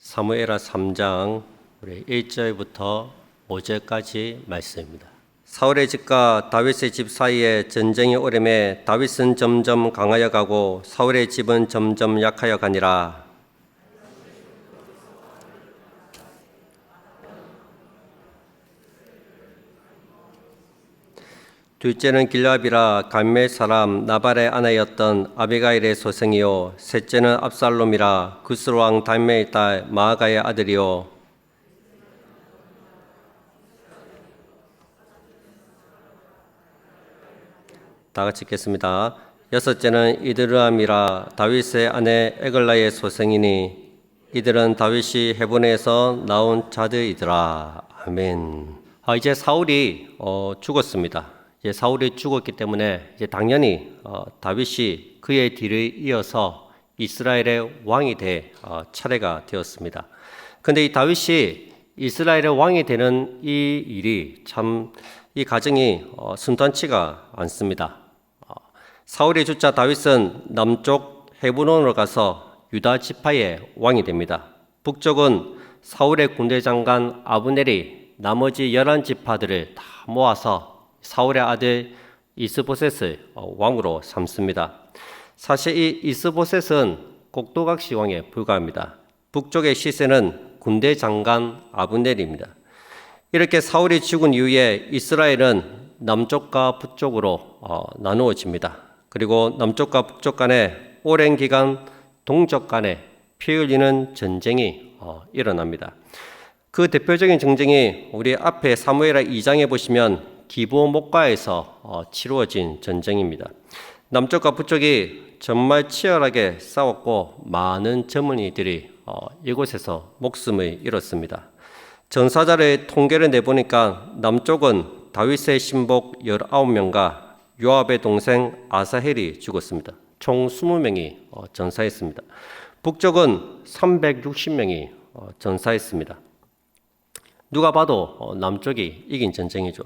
사무엘하 3장 우리 1절부터 5절까지 말씀입니다. 사울의 집과 다윗의 집 사이에 전쟁이 오래매 다윗은 점점 강하여 가고 사울의 집은 점점 약하여 가니라. 둘째는 길압이라 갈멜 사람 나발의 아내였던 아비가일의 소생이요, 셋째는 압살롬이라 구스 왕 달메의 딸 마아가의 아들이요, 다 같이 읽겠습니다. 여섯째는 이드르암이라 다윗의 아내 에글라의 소생이니 이들은 다윗이 헤브론에서 나온 자들이더라. 아멘. 이제 사울이 죽었습니다. 이제 사울이 죽었기 때문에 이제 당연히 다윗이 그의 뒤를 이어서 이스라엘의 왕이 될 차례가 되었습니다. 그런데 이 다윗이 이스라엘의 왕이 되는 이 일이 참 이 과정이 순탄치가 않습니다. 사울의 주자 다윗은 남쪽 헤브론으로 가서 유다 지파의 왕이 됩니다. 북쪽은 사울의 군대 장관 아브넬이 나머지 11지파들을 다 모아서 사울의 아들 이스보셋을 왕으로 삼습니다. 사실 이 이스보셋은 꼭두각시 왕에 불과합니다. 북쪽의 시세는 군대 장관 아브넬입니다. 이렇게 사울이 죽은 이후에 이스라엘은 남쪽과 북쪽으로 나누어집니다. 그리고 남쪽과 북쪽 간에 오랜 기간 동족 간에 피 흘리는 전쟁이 일어납니다. 그 대표적인 전쟁이 우리 앞에 사무엘하 2장에 보시면 기브온 목가에서 치루어진 전쟁입니다. 남쪽과 북쪽이 정말 치열하게 싸웠고 많은 젊은이들이 이곳에서 목숨을 잃었습니다. 전사자의 통계를 내보니까 남쪽은 다윗의 신복 19명과 요압의 동생 아사헬이 죽었습니다. 총 20명이 전사했습니다. 북쪽은 360명이 전사했습니다. 누가 봐도 남쪽이 이긴 전쟁이죠.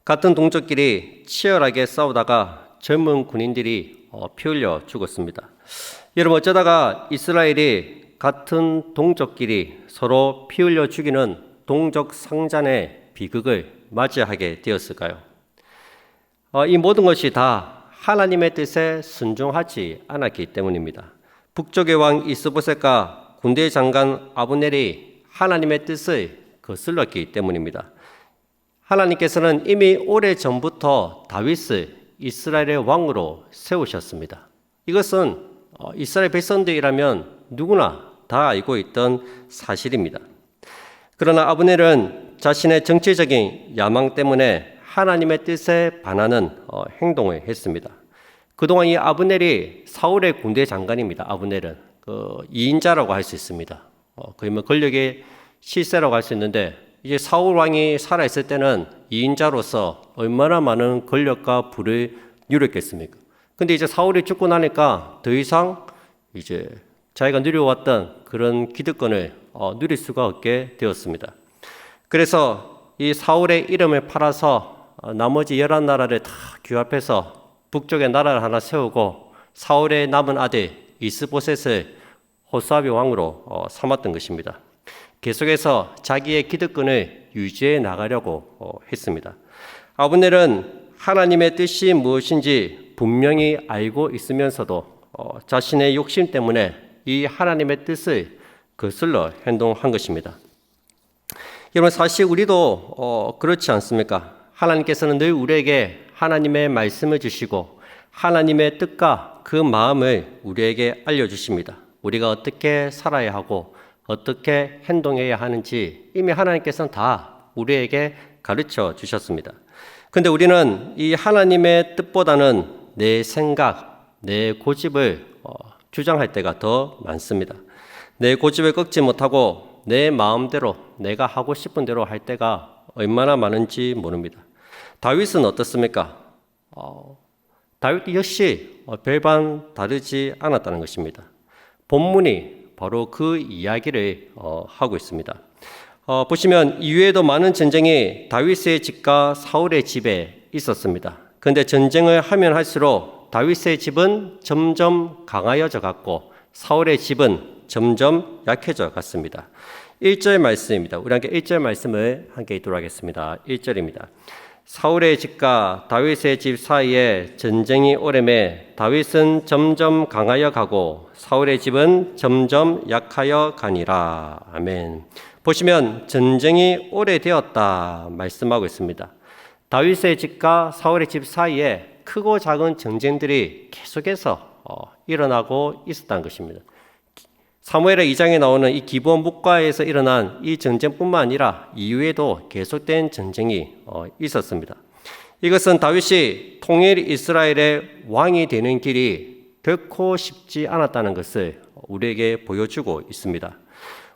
같은 동족끼리 치열하게 싸우다가 젊은 군인들이 피 흘려 죽었습니다. 여러분, 어쩌다가 이스라엘이 같은 동족끼리 서로 피 흘려 죽이는 동족 상잔의 비극을 맞이하게 되었을까요? 이 모든 것이 다 하나님의 뜻에 순종하지 않았기 때문입니다. 북쪽의 왕 이스보셋과 군대 장관 아브넬이 하나님의 뜻을 거슬렀기 때문입니다. 하나님께서는 이미 오래전부터 다윗을 이스라엘의 왕으로 세우셨습니다. 이것은 이스라엘 백성들이라면 누구나 다 알고 있던 사실입니다. 그러나 아브넬은 자신의 정치적인 야망 때문에 하나님의 뜻에 반하는 행동을 했습니다. 그동안 이 아브넬이 사울의 군대 장관입니다. 아브넬은 2인자라고 할 수 있습니다. 거의 권력의 실세라고 할 수 있는데, 이제 사울 왕이 살아있을 때는 2인자로서 얼마나 많은 권력과 부를 누렸겠습니까? 근데 이제 사울이 죽고 나니까 더 이상 이제 자기가 누려왔던 그런 기득권을 누릴 수가 없게 되었습니다. 그래서 이 사울의 이름을 팔아서 나머지 11나라를 다 규합해서 북쪽에 나라를 하나 세우고 사울의 남은 아들 이스보셋을 호사비 왕으로 삼았던 것입니다. 계속해서 자기의 기득권을 유지해 나가려고 했습니다. 아브넬은 하나님의 뜻이 무엇인지 분명히 알고 있으면서도 자신의 욕심 때문에 이 하나님의 뜻을 거슬러 행동한 것입니다. 여러분, 사실 우리도 그렇지 않습니까? 하나님께서는 늘 우리에게 하나님의 말씀을 주시고 하나님의 뜻과 그 마음을 우리에게 알려주십니다. 우리가 어떻게 살아야 하고 어떻게 행동해야 하는지 이미 하나님께서는 다 우리에게 가르쳐 주셨습니다. 그런데 우리는 이 하나님의 뜻보다는 내 생각, 내 고집을 주장할 때가 더 많습니다. 내 고집을 꺾지 못하고 내 마음대로 내가 하고 싶은 대로 할 때가 얼마나 많은지 모릅니다. 다윗은 어떻습니까? 다윗 역시 별반 다르지 않았다는 것입니다. 본문이 바로 그 이야기를 하고 있습니다. 보시면 이후에도 많은 전쟁이 다윗의 집과 사울의 집에 있었습니다. 그런데 전쟁을 하면 할수록 다윗의 집은 점점 강하여져 갔고 사울의 집은 점점 약해져 갔습니다. 1절 말씀입니다. 우리 함께 1절 말씀을 함께 읽도록 하겠습니다. 1절입니다. 사울의 집과 다윗의 집 사이에 전쟁이 오래매 다윗은 점점 강하여 가고 사울의 집은 점점 약하여 가니라. 아멘. 보시면 전쟁이 오래되었다 말씀하고 있습니다. 다윗의 집과 사울의 집 사이에 크고 작은 전쟁들이 계속해서 일어나고 있었다는 것입니다. 사무엘의 2장에 나오는 이 기브온 묵과에서 일어난 이 전쟁뿐만 아니라 이후에도 계속된 전쟁이 있었습니다. 이것은 다윗이 통일 이스라엘의 왕이 되는 길이 결코 쉽지 않았다는 것을 우리에게 보여주고 있습니다.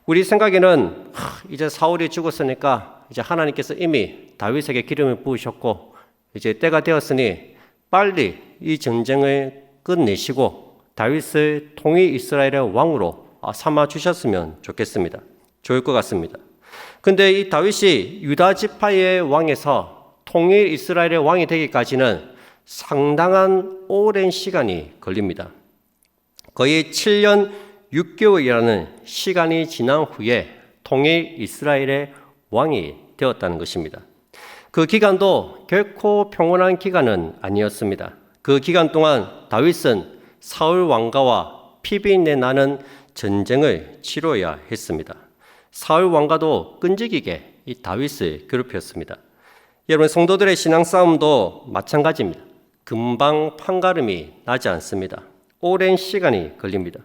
우리 생각에는 이제 사울이 죽었으니까 이제 하나님께서 이미 다윗에게 기름을 부으셨고 이제 때가 되었으니 빨리 이 전쟁을 끝내시고 다윗을 통일 이스라엘의 왕으로 삼아 주셨으면 좋겠습니다. 좋을 것 같습니다. 근데 이 다윗이 유다 지파의 왕에서 통일 이스라엘의 왕이 되기까지는 상당한 오랜 시간이 걸립니다. 거의 7년 6개월이라는 시간이 지난 후에 통일 이스라엘의 왕이 되었다는 것입니다. 그 기간도 결코 평온한 기간은 아니었습니다. 그 기간 동안 다윗은 사울 왕가와 피비린내 나는 전쟁을 치러야 했습니다. 사울 왕가도 끈질기게 이 다윗을 괴롭혔습니다. 여러분, 성도들의 신앙 싸움도 마찬가지입니다. 금방 판가름이 나지 않습니다. 오랜 시간이 걸립니다.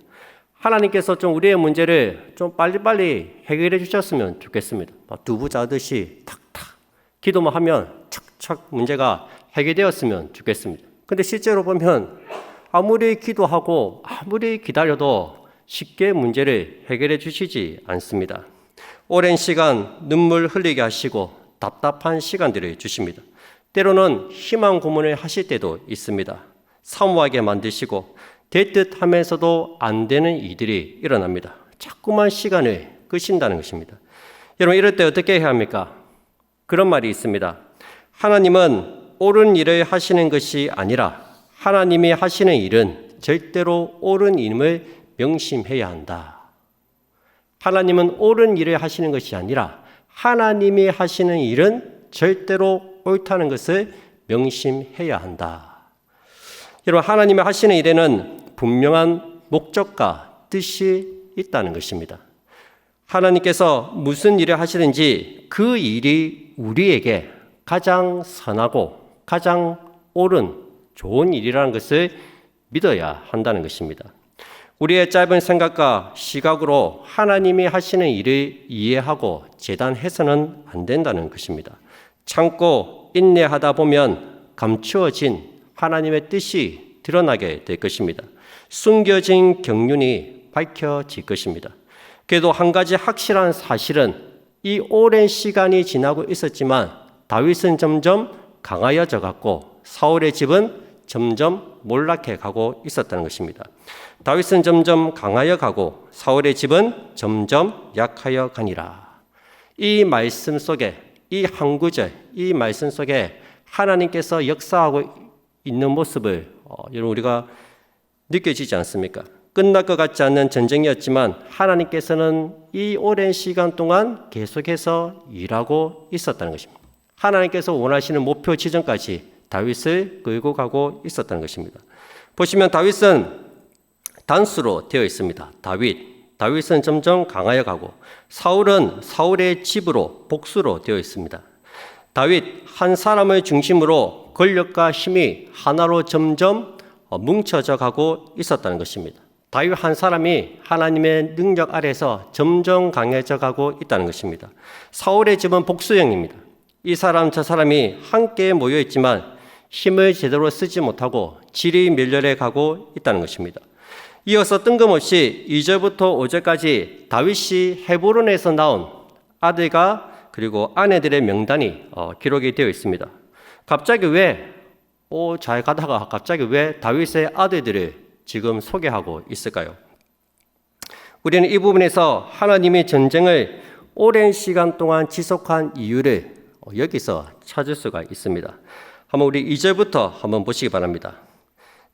하나님께서 좀 우리의 문제를 좀 빨리빨리 해결해 주셨으면 좋겠습니다. 두부 짜듯이 탁탁 기도만 하면 착착 문제가 해결되었으면 좋겠습니다. 근데 실제로 보면 아무리 기도하고 아무리 기다려도 쉽게 문제를 해결해 주시지 않습니다. 오랜 시간 눈물 흘리게 하시고 답답한 시간들을 주십니다. 때로는 희망 고문을 하실 때도 있습니다. 사모하게 만드시고 될 듯 하면서도 안 되는 일들이 일어납니다. 자꾸만 시간을 끄신다는 것입니다. 여러분, 이럴 때 어떻게 해야 합니까? 그런 말이 있습니다. 하나님은 옳은 일을 하시는 것이 아니라 하나님이 하시는 일은 절대로 옳은 일임을 명심해야 한다. 하나님은 옳은 일을 하시는 것이 아니라 하나님이 하시는 일은 절대로 옳다는 것을 명심해야 한다. 여러분, 하나님이 하시는 일에는 분명한 목적과 뜻이 있다는 것입니다. 하나님께서 무슨 일을 하시든지 그 일이 우리에게 가장 선하고 가장 옳은 좋은 일이라는 것을 믿어야 한다는 것입니다. 우리의 짧은 생각과 시각으로 하나님이 하시는 일을 이해하고 재단해서는 안 된다는 것입니다. 참고 인내하다 보면 감추어진 하나님의 뜻이 드러나게 될 것입니다. 숨겨진 경륜이 밝혀질 것입니다. 그래도 한 가지 확실한 사실은 이 오랜 시간이 지나고 있었지만 다윗은 점점 강하여져 갔고 사울의 집은 점점 몰락해 가고 있었다는 것입니다. 다윗은 점점 강하여 가고 사울의 집은 점점 약하여 가니라. 이 말씀 속에 이 한 구절, 이 말씀 속에 하나님께서 역사하고 있는 모습을 여러분 우리가 느껴지지 않습니까? 끝날 것 같지 않는 전쟁이었지만 하나님께서는 이 오랜 시간 동안 계속해서 일하고 있었다는 것입니다. 하나님께서 원하시는 목표 지점까지 다윗을 끌고 가고 있었다는 것입니다. 보시면 다윗은 단수로 되어 있습니다. 다윗은 점점 강하여 가고 사울은 사울의 집으로 복수로 되어 있습니다. 다윗 한 사람을 중심으로 권력과 힘이 하나로 점점 뭉쳐져 가고 있었다는 것입니다. 다윗 한 사람이 하나님의 능력 아래서 점점 강해져 가고 있다는 것입니다. 사울의 집은 복수형입니다. 이 사람 저 사람이 함께 모여 있지만 힘을 제대로 쓰지 못하고 질이 멸렬해 가고 있다는 것입니다. 이어서 뜬금없이 2절부터 5절까지 다윗이 헤브론에서 나온 아들과 그리고 아내들의 명단이 기록이 되어 있습니다. 갑자기 잘 가다가 갑자기 왜 다윗의 아들들을 지금 소개하고 있을까요? 우리는 이 부분에서 하나님이 전쟁을 오랜 시간 동안 지속한 이유를 여기서 찾을 수가 있습니다. 한번 우리 2절부터 한번 보시기 바랍니다.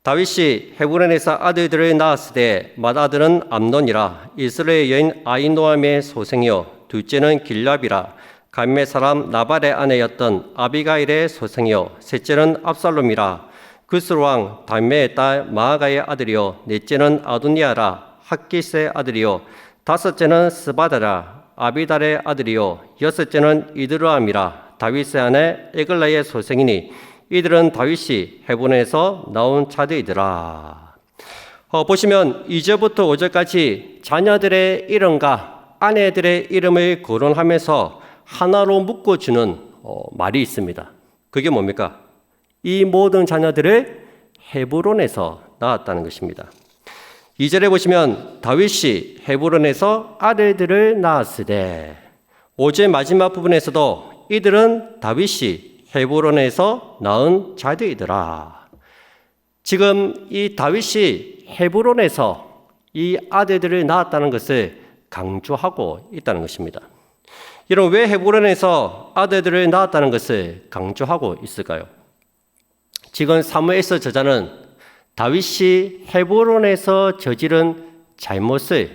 다윗이 헤브론에서 아들들을 낳았을 때 맏아들은 암논이라 이스라엘 여인 아히노암의 소생이요 둘째는 길랍이라 갈멜 사람 나발의 아내였던 아비가일의 소생이요 셋째는 압살롬이라 그스 왕 달메의 딸 마아가의 아들이요 넷째는 아도니아라 학기스의 아들이요 다섯째는 스바다라 아비달의 아들이요 여섯째는 이드르암이라 다윗의 아내 에글라의 소생이니 이들은 다윗이 헤브론에서 나온 자들이더라. 보시면 2절부터 5절까지 자녀들의 이름과 아내들의 이름을 거론하면서 하나로 묶어주는 말이 있습니다. 그게 뭡니까? 이 모든 자녀들을 헤브론에서 낳았다는 것입니다. 2절에 보시면 다윗이 헤브론에서 아들들을 낳았으되 5절 마지막 부분에서도 이들은 다윗이 헤브론에서 낳은 자들이더라. 지금 이 다윗이 헤브론에서 이 아들들을 낳았다는 것을 강조하고 있다는 것입니다. 여러분, 왜 헤브론에서 아들들을 낳았다는 것을 강조하고 있을까요? 지금 사무엘서 저자는 다윗이 헤브론에서 저지른 잘못을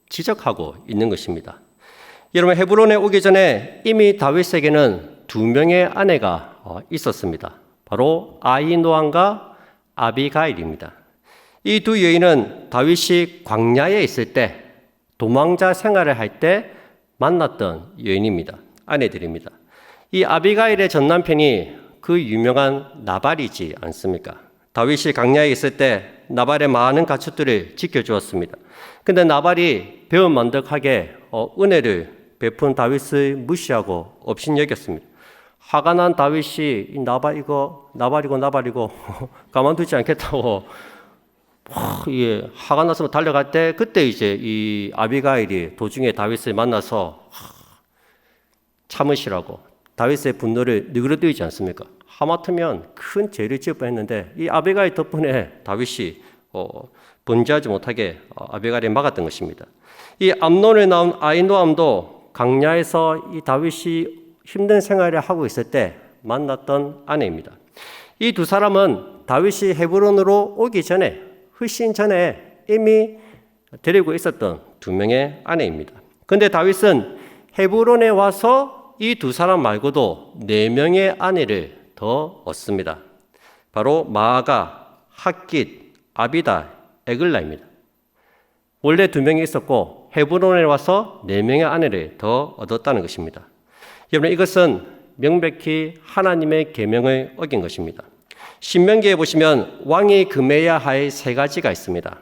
지적하고 있는 것입니다. 여러분, 헤브론에 오기 전에 이미 다윗에게는 두 명의 아내가 있었습니다. 바로 아히노암과 아비가일입니다. 이 두 여인은 다윗이 광야에 있을 때 도망자 생활을 할 때 만났던 여인입니다. 아내들입니다. 이 아비가일의 전 남편이 그 유명한 나발이지 않습니까? 다윗이 광야에 있을 때 나발의 많은 가축들을 지켜주었습니다. 근데 나발이 배은만덕하게 은혜를 베푼 다윗을 무시하고 업신여겼습니다. 화가 난 다윗이 나발이고 가만두지 않겠다고 화가 나서 달려갈 때 그때 이제 이 아비가일이 도중에 다윗을 만나서 참으시라고 다윗의 분노를 누그러뜨리지 않습니까? 하마터면 큰 죄를 지을 뻔했는데 이 아비가일 덕분에 다윗이 번지하지 못하게 아비가일이 막았던 것입니다. 이 암논을 낳은 아히노암도 광야에서 이 다윗이 힘든 생활을 하고 있을 때 만났던 아내입니다. 이 두 사람은 다윗이 헤브론으로 오기 전에 훨씬 전에 이미 데리고 있었던 두 명의 아내입니다. 그런데 다윗은 헤브론에 와서 이 두 사람 말고도 네 명의 아내를 더 얻습니다. 바로 마아가, 핫깃, 아비달, 에글라입니다. 원래 두 명이 있었고 헤브론에 와서 네 명의 아내를 더 얻었다는 것입니다. 여러분, 이것은 명백히 하나님의 계명을 어긴 것입니다. 신명기에 보시면 왕이 금해야 할 세 가지가 있습니다.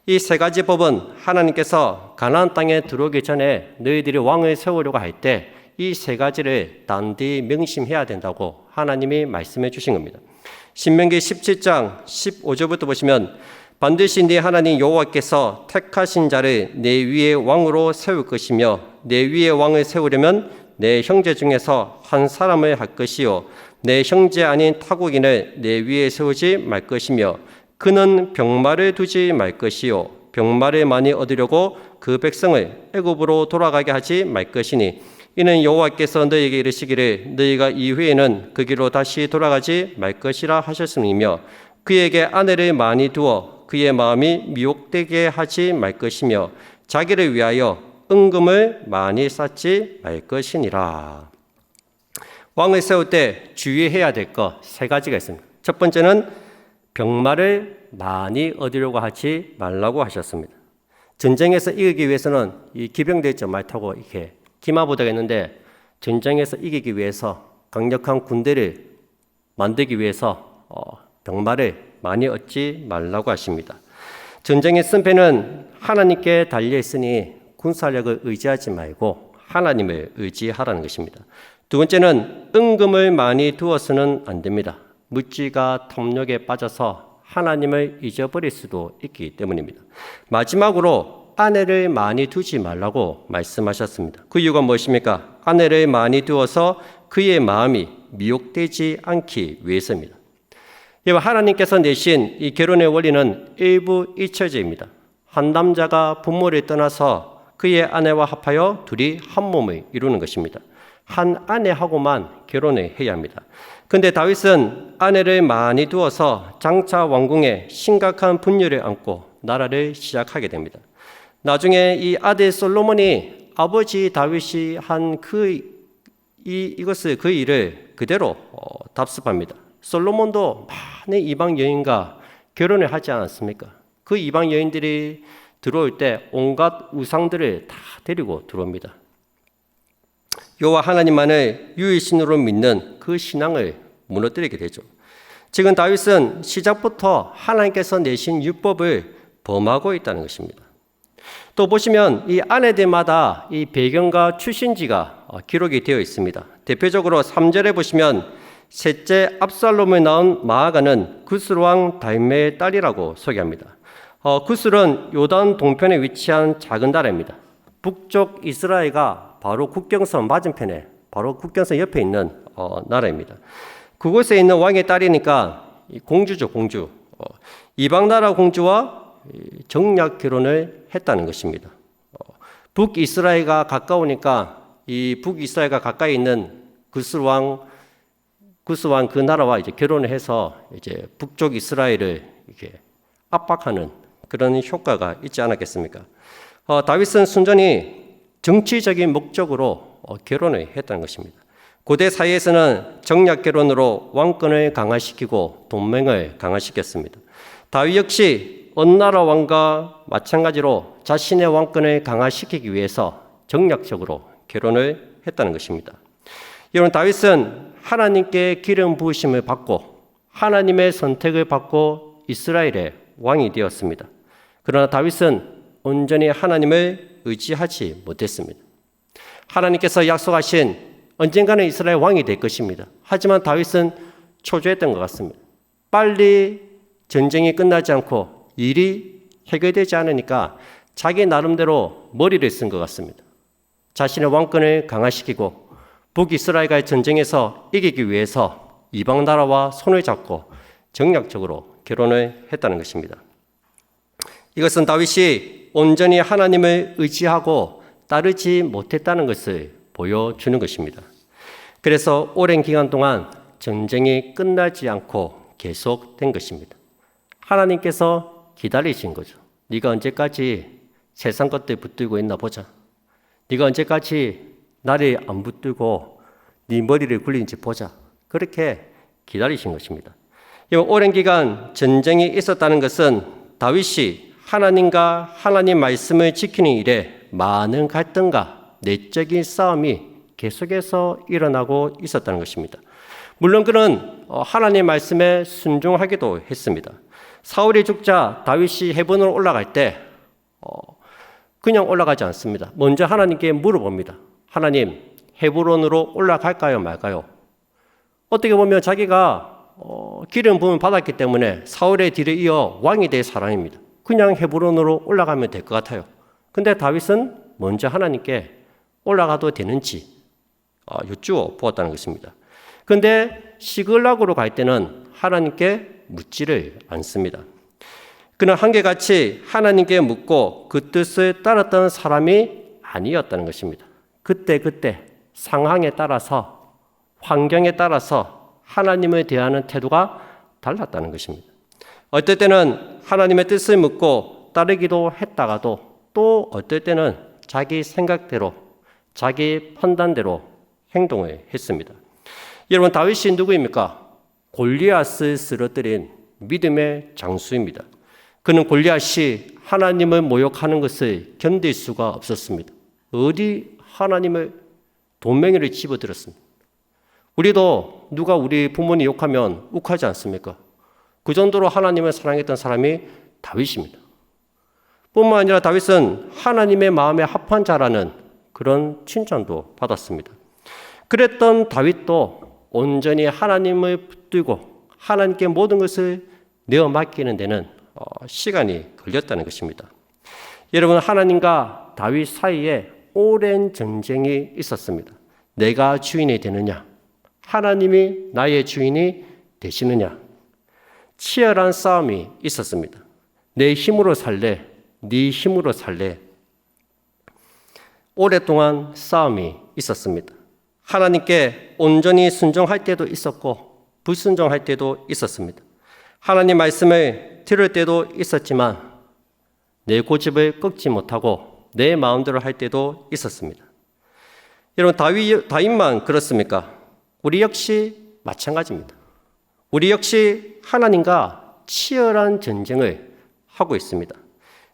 이 세 가지 법은 하나님께서 가나안 땅에 들어오기 전에 너희들이 왕을 세우려고 할 때 이 세 가지를 단디 명심해야 된다고 하나님이 말씀해 주신 겁니다. 신명기 17장 15절부터 보시면 반드시 네 하나님 여호와께서 택하신 자를 내 위에 왕으로 세울 것이며 내 위에 왕을 세우려면 내 형제 중에서 한 사람을 할 것이요 내 형제 아닌 타국인을 내 위에 세우지 말 것이며 그는 병마를 두지 말 것이요 병마를 많이 얻으려고 그 백성을 애굽으로 돌아가게 하지 말 것이니 이는 여호와께서 너희에게 이르시기를 너희가 이후에는 그 길로 다시 돌아가지 말 것이라 하셨음이며 그에게 아내를 많이 두어 그의 마음이 미혹되게 하지 말 것이며 자기를 위하여 은금을 많이 쌓지 말 것이니라. 왕을 세울 때 주의해야 될 것 세 가지가 있습니다. 첫 번째는 병마를 많이 얻으려고 하지 말라고 하셨습니다. 전쟁에서 이기기 위해서는 이 기병대 있죠, 말 타고 이렇게 기마부대가 있는데 전쟁에서 이기기 위해서 강력한 군대를 만들기 위해서 병마를 많이 얻지 말라고 하십니다. 전쟁의 승패는 하나님께 달려 있으니 군사력을 의지하지 말고 하나님을 의지하라는 것입니다. 두 번째는 은금을 많이 두어서는 안 됩니다. 묻지가 탐욕에 빠져서 하나님을 잊어버릴 수도 있기 때문입니다. 마지막으로 아내를 많이 두지 말라고 말씀하셨습니다. 그 이유가 무엇입니까? 아내를 많이 두어서 그의 마음이 미혹되지 않기 위해서입니다. 하나님께서 내신 이 결혼의 원리는 일부일처제입니다. 한 남자가 부모를 떠나서 그의 아내와 합하여 둘이 한 몸을 이루는 것입니다. 한 아내하고만 결혼을 해야 합니다. 근데 다윗은 아내를 많이 두어서 장차 왕궁에 심각한 분열을 안고 나라를 시작하게 됩니다. 나중에 이 아들 솔로몬이 아버지 다윗이 한 이것을 그 일을 그대로 답습합니다. 솔로몬도 많은 이방 여인과 결혼을 하지 않았습니까? 그 이방 여인들이 들어올 때 온갖 우상들을 다 데리고 들어옵니다. 여호와 하나님만을 유일신으로 믿는 그 신앙을 무너뜨리게 되죠. 지금 다윗은 시작부터 하나님께서 내신 율법을 범하고 있다는 것입니다. 또 보시면 이 아내들마다 이 배경과 출신지가 기록이 되어 있습니다. 대표적으로 3절에 보시면 셋째 압살롬을 낳은 마아가는 구슬 왕 달메의 딸이라고 소개합니다. 구슬은 요단 동편에 위치한 작은 나라입니다. 북쪽 이스라엘과 바로 국경선 맞은편에, 바로 국경선 옆에 있는 나라입니다. 그곳에 있는 왕의 딸이니까 공주죠, 공주. 이방 나라 공주와 정략 결혼을 했다는 것입니다. 북이스라엘과 가까우니까 이 북이스라엘과 가까이 있는 구스 왕 그 나라와 이제 결혼을 해서 이제 북쪽 이스라엘을 이렇게 압박하는 그런 효과가 있지 않았겠습니까? 다윗은 순전히 정치적인 목적으로 결혼을 했다는 것입니다. 고대 사회에서는 정략 결혼으로 왕권을 강화시키고 동맹을 강화시켰습니다. 다윗 역시 어느 나라 왕과 마찬가지로 자신의 왕권을 강화시키기 위해서 정략적으로 결혼을 했다는 것입니다. 여러분, 다윗은 하나님께 기름 부으심을 받고 하나님의 선택을 받고 이스라엘의 왕이 되었습니다. 그러나 다윗은 온전히 하나님을 의지하지 못했습니다. 하나님께서 약속하신 언젠가는 이스라엘 왕이 될 것입니다. 하지만 다윗은 초조했던 것 같습니다. 빨리 전쟁이 끝나지 않고 일이 해결되지 않으니까 자기 나름대로 머리를 쓴 것 같습니다. 자신의 왕권을 강화시키고 북이스라엘과의 전쟁에서 이기기 위해서 이방 나라와 손을 잡고 정략적으로 결혼을 했다는 것입니다. 이것은 다윗이 온전히 하나님을 의지하고 따르지 못했다는 것을 보여주는 것입니다. 그래서 오랜 기간 동안 전쟁이 끝나지 않고 계속된 것입니다. 하나님께서 기다리신 거죠. 네가 언제까지 세상 것들 붙들고 있나 보자. 네가 언제까지 나를 안 붙들고 네 머리를 굴리는지 보자. 그렇게 기다리신 것입니다. 오랜 기간 전쟁이 있었다는 것은 다윗이 하나님과 하나님 말씀을 지키는 일에 많은 갈등과 내적인 싸움이 계속해서 일어나고 있었다는 것입니다. 물론 그는 하나님 말씀에 순종하기도 했습니다. 사울이 죽자 다윗이 헤브론으로 올라갈 때 그냥 올라가지 않습니다. 먼저 하나님께 물어봅니다. 하나님, 헤브론으로 올라갈까요, 말까요? 어떻게 보면 자기가 기름 부음을 받았기 때문에 사울의 뒤를 이어 왕이 될 사람입니다. 그냥 헤브론으로 올라가면 될 것 같아요. 근데 다윗은 먼저 하나님께 올라가도 되는지 여쭈어 보았다는 것입니다. 근데 시글락으로 갈 때는 하나님께 묻지를 않습니다. 그는 한결같이 하나님께 묻고 그 뜻을 따랐던 사람이 아니었다는 것입니다. 그때 상황에 따라서 환경에 따라서 하나님을 대하는 태도가 달랐다는 것입니다. 어떨 때는 하나님의 뜻을 묻고 따르기도 했다가도 또 어떨 때는 자기 생각대로 자기 판단대로 행동을 했습니다. 여러분, 다윗이 누구입니까? 골리앗을 쓰러뜨린 믿음의 장수입니다. 그는 골리앗이 하나님을 모욕하는 것을 견딜 수가 없었습니다. 어디 하나님을 돌멩이를 집어들었습니다. 우리도 누가 우리 부모님 욕하면 욱하지 않습니까? 그 정도로 하나님을 사랑했던 사람이 다윗입니다. 뿐만 아니라 다윗은 하나님의 마음에 합한 자라는 그런 칭찬도 받았습니다. 그랬던 다윗도 온전히 하나님을 붙들고 하나님께 모든 것을 내어 맡기는 데는 시간이 걸렸다는 것입니다. 여러분, 하나님과 다윗 사이에 오랜 전쟁이 있었습니다. 내가 주인이 되느냐, 하나님이 나의 주인이 되시느냐, 치열한 싸움이 있었습니다. 내 힘으로 살래, 네 힘으로 살래. 오랫동안 싸움이 있었습니다. 하나님께 온전히 순종할 때도 있었고 불순종할 때도 있었습니다. 하나님 말씀을 들을 때도 있었지만 내 고집을 꺾지 못하고 내 마음대로 할 때도 있었습니다. 여러분, 다윗만 그렇습니까? 우리 역시 마찬가지입니다. 우리 역시 하나님과 치열한 전쟁을 하고 있습니다.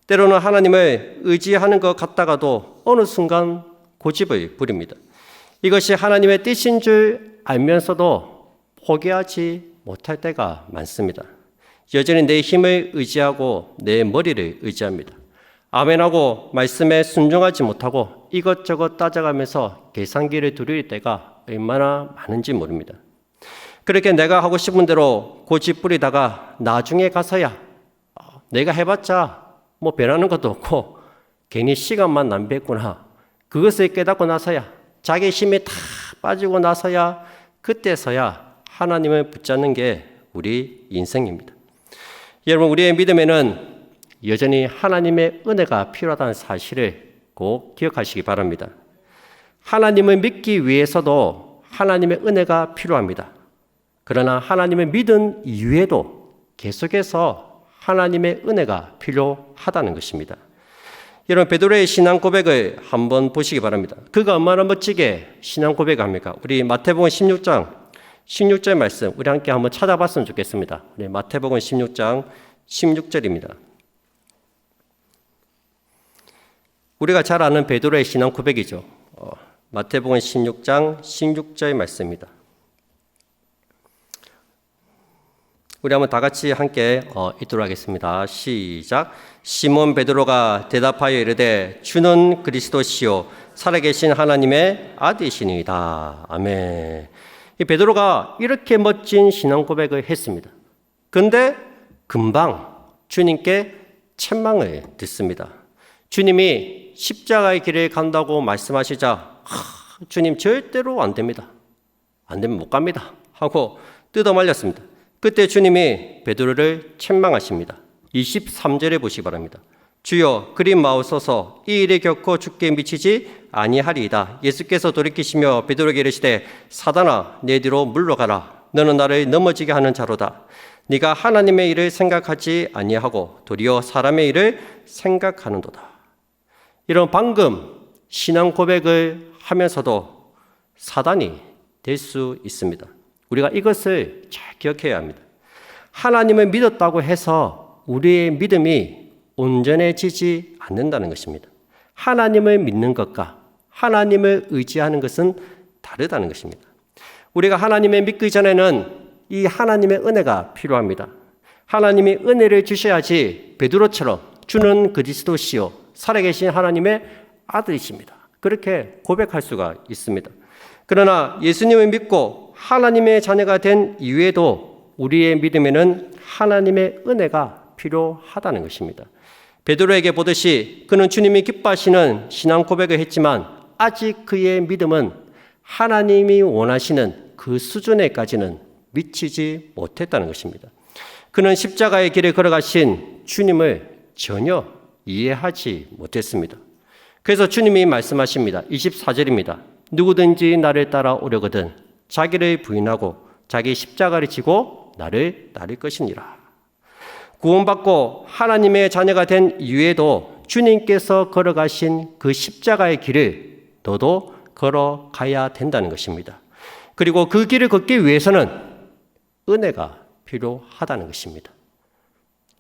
때로는 하나님을 의지하는 것 같다가도 어느 순간 고집을 부립니다. 이것이 하나님의 뜻인 줄 알면서도 포기하지 못할 때가 많습니다. 여전히 내 힘을 의지하고 내 머리를 의지합니다. 아멘하고 말씀에 순종하지 못하고 이것저것 따져가면서 계산기를 두릴 때가 얼마나 많은지 모릅니다. 그렇게 내가 하고 싶은 대로 고집 부리다가 나중에 가서야 내가 해봤자 뭐 변하는 것도 없고 괜히 시간만 낭비했구나. 그것을 깨닫고 나서야 자기 힘이 다 빠지고 나서야 그때서야 하나님을 붙잡는 게 우리 인생입니다. 여러분, 우리의 믿음에는 여전히 하나님의 은혜가 필요하다는 사실을 꼭 기억하시기 바랍니다. 하나님을 믿기 위해서도 하나님의 은혜가 필요합니다. 그러나 하나님을 믿은 이후에도 계속해서 하나님의 은혜가 필요하다는 것입니다. 여러분, 베드로의 신앙 고백을 한번 보시기 바랍니다. 그가 얼마나 멋지게 신앙 고백합니까? 우리 마태복음 16절 말씀 우리 함께 한번 찾아봤으면 좋겠습니다. 우리 마태복음 16장 16절입니다. 우리가 잘 아는 베드로의 신앙 고백이죠. 마태복음 16장 16절 말씀입니다. 우리 한번 다 같이 함께 읽도록 하겠습니다. 시작. 시몬 베드로가 대답하여 이르되 주는 그리스도시요 살아계신 하나님의 아들이시니이다. 아멘. 이 베드로가 이렇게 멋진 신앙 고백을 했습니다. 그런데 금방 주님께 책망을 듣습니다. 주님이 십자가의 길을 간다고 말씀하시자 주님 절대로 안 됩니다. 안 되면 못 갑니다. 하고 뜯어 말렸습니다. 그때 주님이 베드로를 책망하십니다. 23절에 보시기 바랍니다. 주여 그리 마옵소서 이 일에 결코 죽게 미치지 아니하리이다. 예수께서 돌이키시며 베드로에게 이르시되 사단아 내 뒤로 물러가라. 너는 나를 넘어지게 하는 자로다. 네가 하나님의 일을 생각하지 아니하고 도리어 사람의 일을 생각하는도다. 이런 방금 신앙 고백을 하면서도 사단이 될 수 있습니다. 우리가 이것을 잘 기억해야 합니다. 하나님을 믿었다고 해서 우리의 믿음이 온전해지지 않는다는 것입니다. 하나님을 믿는 것과 하나님을 의지하는 것은 다르다는 것입니다. 우리가 하나님을 믿기 전에는 이 하나님의 은혜가 필요합니다. 하나님이 은혜를 주셔야지 베드로처럼 주는 그리스도시요 살아계신 하나님의 아들이십니다. 그렇게 고백할 수가 있습니다. 그러나 예수님을 믿고 하나님의 자녀가 된 이후에도 우리의 믿음에는 하나님의 은혜가 필요하다는 것입니다. 베드로에게 보듯이 그는 주님이 기뻐하시는 신앙 고백을 했지만 아직 그의 믿음은 하나님이 원하시는 그 수준에까지는 미치지 못했다는 것입니다. 그는 십자가의 길을 걸어가신 주님을 전혀 이해하지 못했습니다. 그래서 주님이 말씀하십니다. 24절입니다. 누구든지 나를 따라오려거든 자기를 부인하고 자기 십자가를 지고 나를 따를 것이니라. 구원받고 하나님의 자녀가 된 이후에도 주님께서 걸어가신 그 십자가의 길을 너도 걸어가야 된다는 것입니다. 그리고 그 길을 걷기 위해서는 은혜가 필요하다는 것입니다.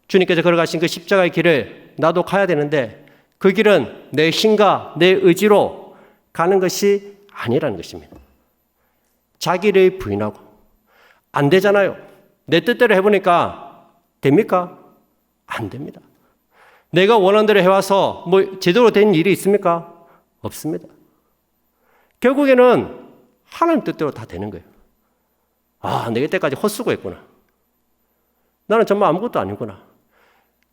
주님께서 걸어가신 그 십자가의 길을 나도 가야 되는데 그 길은 내 힘과 내 의지로 가는 것이 아니라는 것입니다. 자기를 부인하고 안 되잖아요. 내 뜻대로 해보니까 됩니까? 안 됩니다. 내가 원하는 대로 해와서 뭐 제대로 된 일이 있습니까? 없습니다. 결국에는 하나님 뜻대로 다 되는 거예요. 아, 내가 이때까지 헛수고했구나. 나는 정말 아무것도 아니구나.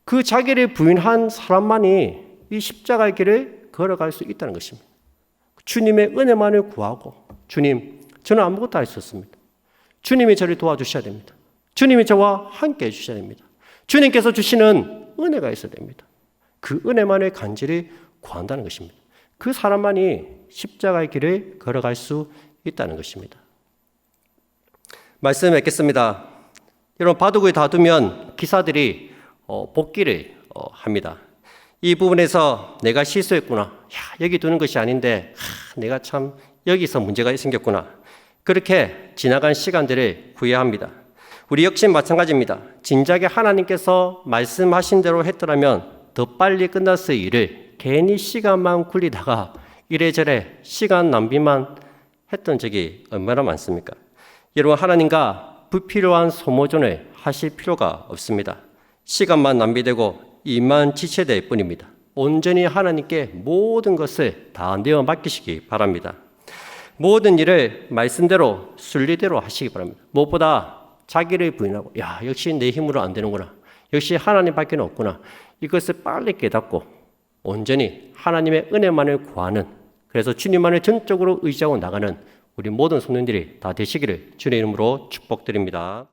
그 자기를 부인한 사람만이 이 십자가의 길을 걸어갈 수 있다는 것입니다. 주님의 은혜만을 구하고 주님, 저는 아무것도 할 수 없습니다. 주님이 저를 도와주셔야 됩니다. 주님이 저와 함께 해주셔야 됩니다. 주님께서 주시는 은혜가 있어야 됩니다. 그 은혜만을 간절히 구한다는 것입니다. 그 사람만이 십자가의 길을 걸어갈 수 있다는 것입니다. 말씀 맺겠습니다. 여러분, 바둑을 다두면 기사들이 복기를 합니다. 이 부분에서 내가 실수했구나. 야, 여기 두는 것이 아닌데 내가 참 여기서 문제가 생겼구나. 그렇게 지나간 시간들을 후회합니다. 우리 역시 마찬가지입니다. 진작에 하나님께서 말씀하신 대로 했더라면 더 빨리 끝났을 일을 괜히 시간만 굴리다가 이래저래 시간 낭비만 했던 적이 얼마나 많습니까? 여러분, 하나님과 불필요한 소모전을 하실 필요가 없습니다. 시간만 낭비되고 일만 지체될 뿐입니다. 온전히 하나님께 모든 것을 다 내어 맡기시기 바랍니다. 모든 일을 말씀대로 순리대로 하시기 바랍니다. 무엇보다 자기를 부인하고 역시 내 힘으로 안 되는구나. 역시 하나님밖에 없구나. 이것을 빨리 깨닫고 온전히 하나님의 은혜만을 구하는, 그래서 주님만을 전적으로 의지하고 나가는 우리 모든 성도님들이 다 되시기를 주님의 이름으로 축복드립니다.